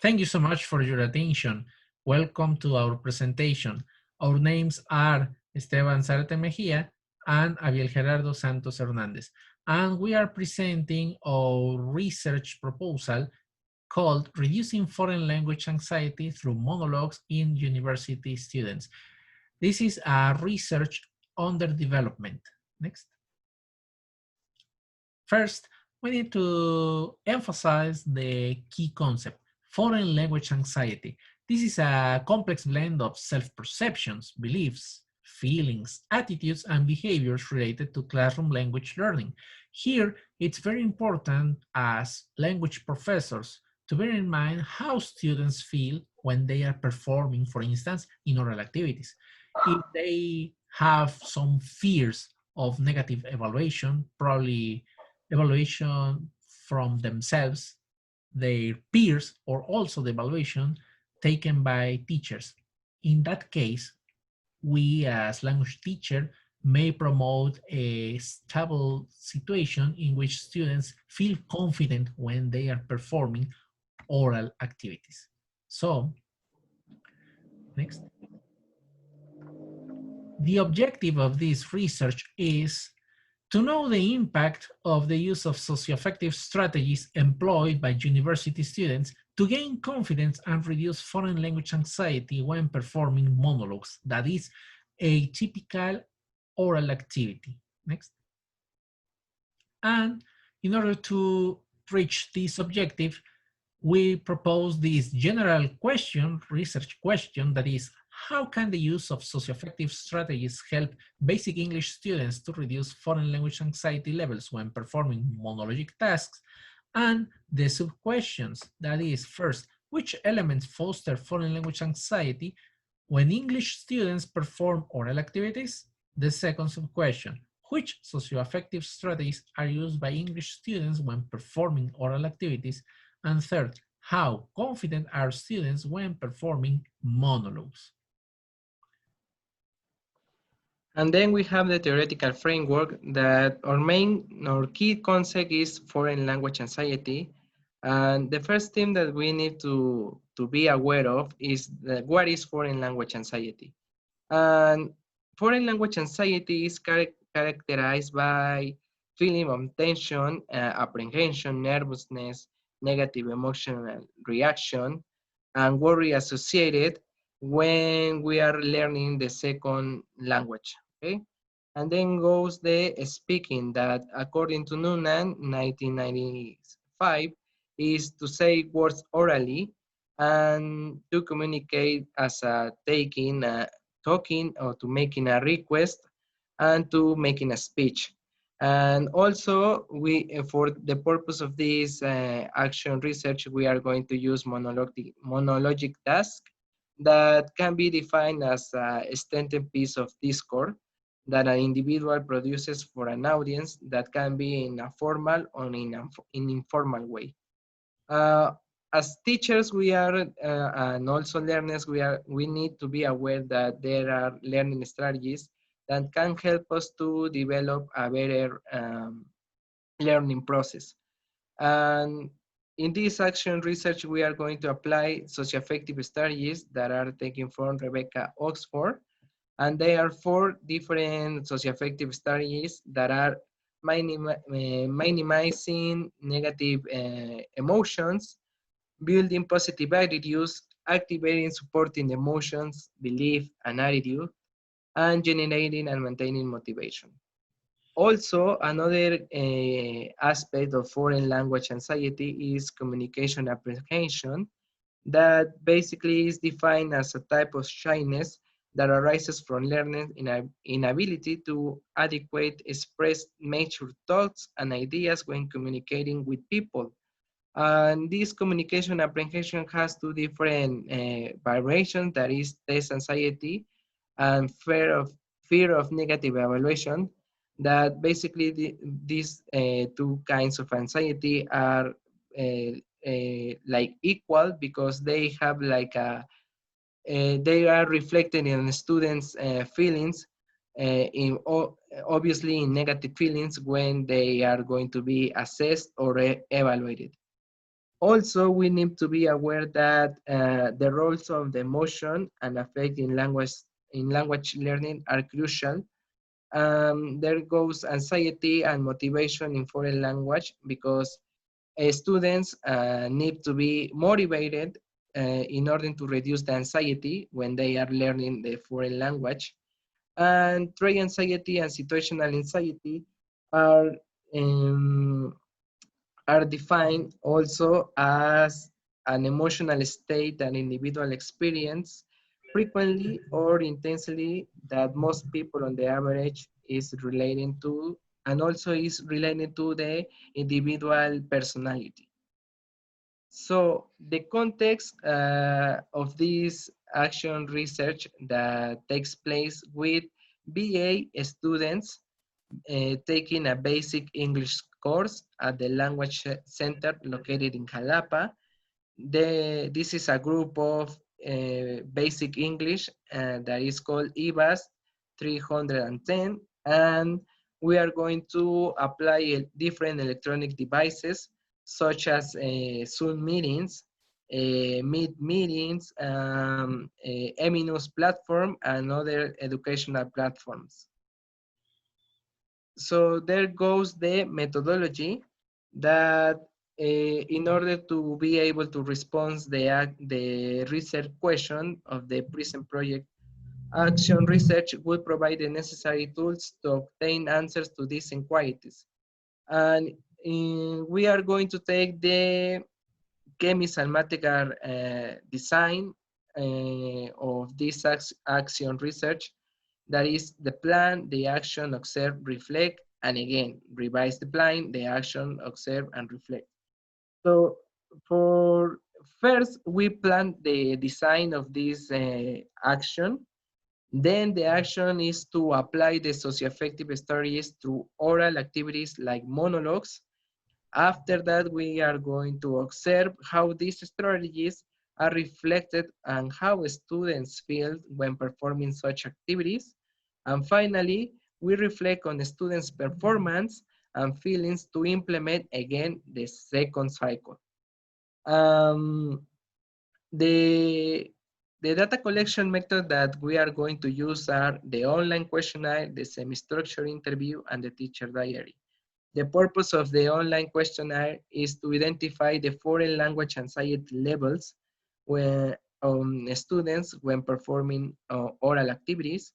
Thank you so much for your attention. Welcome to our presentation. Our names are Esteban Zárate Mejía and Abiel Gerardo Santos Hernandez. And we are presenting our research proposal called Reducing Foreign Language Anxiety Through Monologues in University Students. This is a research under development. Next. First, we need to emphasize the key concept, foreign language anxiety. This is a complex blend of self-perceptions, beliefs, feelings, attitudes, and behaviors related to classroom language learning. Here, it's very important as language professors to bear in mind how students feel when they are performing, for instance, in oral activities. If they have some fears of negative evaluation, probably evaluation from themselves, their peers, or also the evaluation taken by teachers. In that case, we as language teacher may promote a stable situation in which students feel confident when they are performing oral activities. So, next. The objective of this research is to know the impact of the use of socio-affective strategies employed by university students to gain confidence and reduce foreign language anxiety when performing monologues, that is, a typical oral activity. Next. And in order to reach this objective, we propose this general question, research question, that is, how can the use of socio-affective strategies help basic English students to reduce foreign language anxiety levels when performing monologic tasks? And the sub-questions, that is, first, which elements foster foreign language anxiety when English students perform oral activities? The second sub-question, which socio-affective strategies are used by English students when performing oral activities? And third, how confident are students when performing monologues? And then we have the theoretical framework that our key concept is foreign language anxiety. And the first thing that we need to be aware of is what is foreign language anxiety. And foreign language anxiety is characterized by feeling of tension, apprehension, nervousness, negative emotional reaction, and worry associated when we are learning the second language, okay? And then goes the speaking that, according to Noonan, 1995, is to say words orally and to communicate as a taking, talking, or to making a request and to making a speech. And also, for the purpose of this action research, we are going to use monologic task that can be defined as a extended piece of discourse that an individual produces for an audience that can be in a formal or in an informal way. Uh, as teachers, we are, and also learners, we need to be aware that there are learning strategies that can help us to develop a better learning process. And in this action research, we are going to apply socio-affective strategies that are taken from Rebecca Oxford. And there are 4 different socio-affective strategies that are minimizing negative emotions, building positive attitudes, activating supporting emotions, belief, and attitude, and generating and maintaining motivation. Also, another aspect of foreign language anxiety is communication apprehension, that basically is defined as a type of shyness that arises from learning inability to adequate express mature thoughts and ideas when communicating with people. And this communication apprehension has 2 different variations, that is test anxiety and fear of negative evaluation, that basically these 2 kinds of anxiety are like equal because they have like they are reflected in the students' feelings, obviously in negative feelings when they are going to be assessed or evaluated. Also, we need to be aware that the roles of the emotion and affect in language learning are crucial. There goes anxiety and motivation in foreign language because students need to be motivated in order to reduce the anxiety when they are learning the foreign language. And trait anxiety and situational anxiety are um, are defined also as an emotional state and individual experience frequently or intensely that most people on the average is relating to and also is related to the individual personality. So the context of this action research that takes place with BA students taking a basic English course at the Language Center located in Jalapa. This is a group of basic English that is called EBAS 310, and we are going to apply different electronic devices such as Zoom meetings, Meet meetings, Eminus platform, and other educational platforms. So there goes the methodology that in order to be able to respond the research question of the present project, action research will provide the necessary tools to obtain answers to these inquiries. And we are going to take the chemical mathematical design of this action research. That is the plan, the action, observe, reflect, and again, revise the plan, the action, observe, and reflect. So for first, we plan the design of this action. Then the action is to apply the socio-affective strategies through oral activities like monologues. After that, we are going to observe how these strategies are reflected and how students feel when performing such activities. And finally, we reflect on the students' performance and feelings to implement again the second cycle. Um, the, the data collection method that we are going to use are the online questionnaire, the semi-structured interview, and the teacher diary. The purpose of the online questionnaire is to identify the foreign language anxiety levels when students when performing oral activities.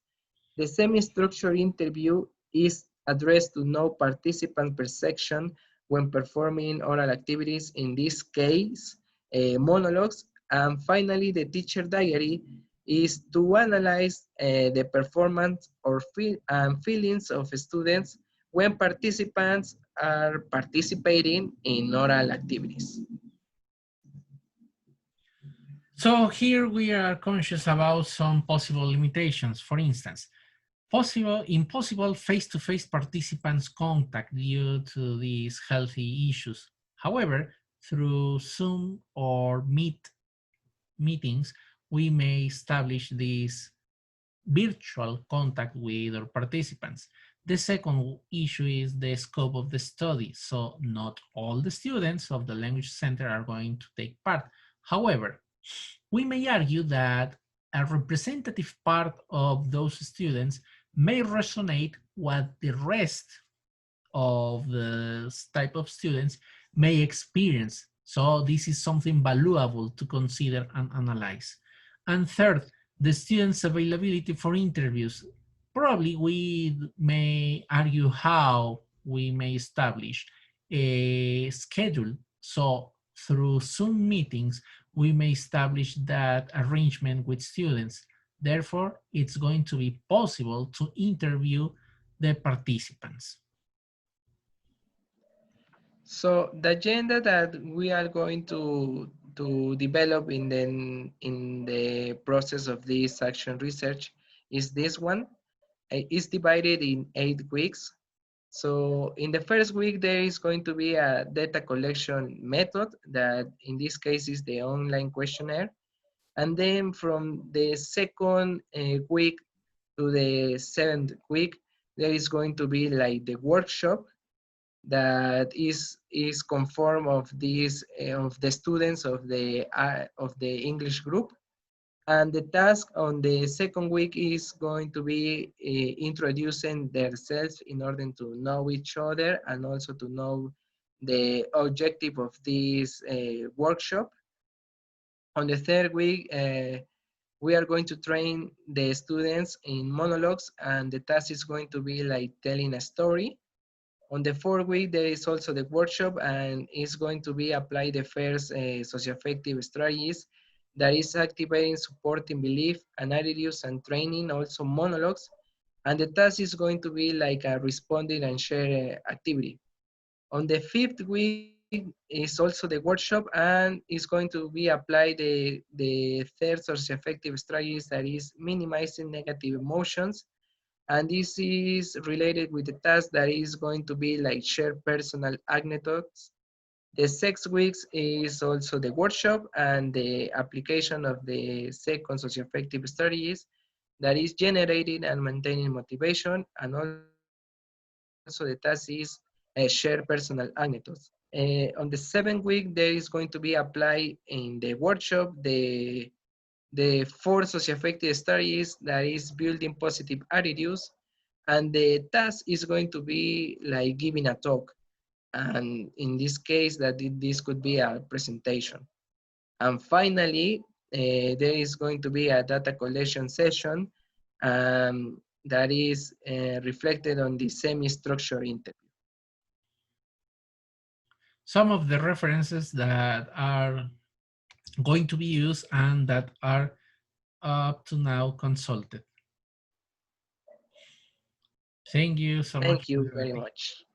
The semi-structured interview is addressed to know participant perception when performing oral activities, in this case, monologues. And finally, the teacher diary is to analyze the performance or feelings of students when participants are participating in oral activities. So here we are conscious about some possible limitations. For instance, impossible face-to-face participants contact due to these healthy issues. However, through Zoom or Meet meetings, we may establish this virtual contact with our participants. The second issue is the scope of the study. So not all the students of the language center are going to take part. However, we may argue that a representative part of those students may resonate what the rest of the type of students may experience. So this is something valuable to consider and analyze. And third, the students' availability for interviews. Probably we may argue how we may establish a schedule. So through Zoom meetings, we may establish that arrangement with students. Therefore, it's going to be possible to interview the participants. So the agenda that we are going to develop in the process of this action research is this one. It's divided in 8 weeks. So in the first week, there is going to be a data collection method that in this case is the online questionnaire. And then from the second week to the seventh week, there is going to be like the workshop. that is conformed of these of the students of the English group. And the task on the second week is going to be introducing themselves in order to know each other and also to know the objective of this workshop. On the third week, we are going to train the students in monologues, and the task is going to be like telling a story. On the fourth week, there is also the workshop, and it's going to be apply the first socio-affective strategies, that is activating, supporting belief and attitudes, and training also monologues. And the task is going to be like a responding and share activity. On the fifth week is also the workshop, and it's going to be applied the third socio-affective strategies, that is minimizing negative emotions. And this is related with the task that is going to be like share personal anecdotes. The 6 weeks is also the workshop and the application of the second socio-affective strategies, that is generating and maintaining motivation. And also the task is share personal anecdotes. On the 7th week, there is going to be applied in the workshop the 4 socio-affective strategies, that is building positive attitudes. And the task is going to be like giving a talk. And in this case, this could be a presentation. And finally, there is going to be a data collection session, that is reflected on the semi-structured interview. Some of the references that are going to be used and that are up to now consulted. Thank you so much Thank for you your very attention. much.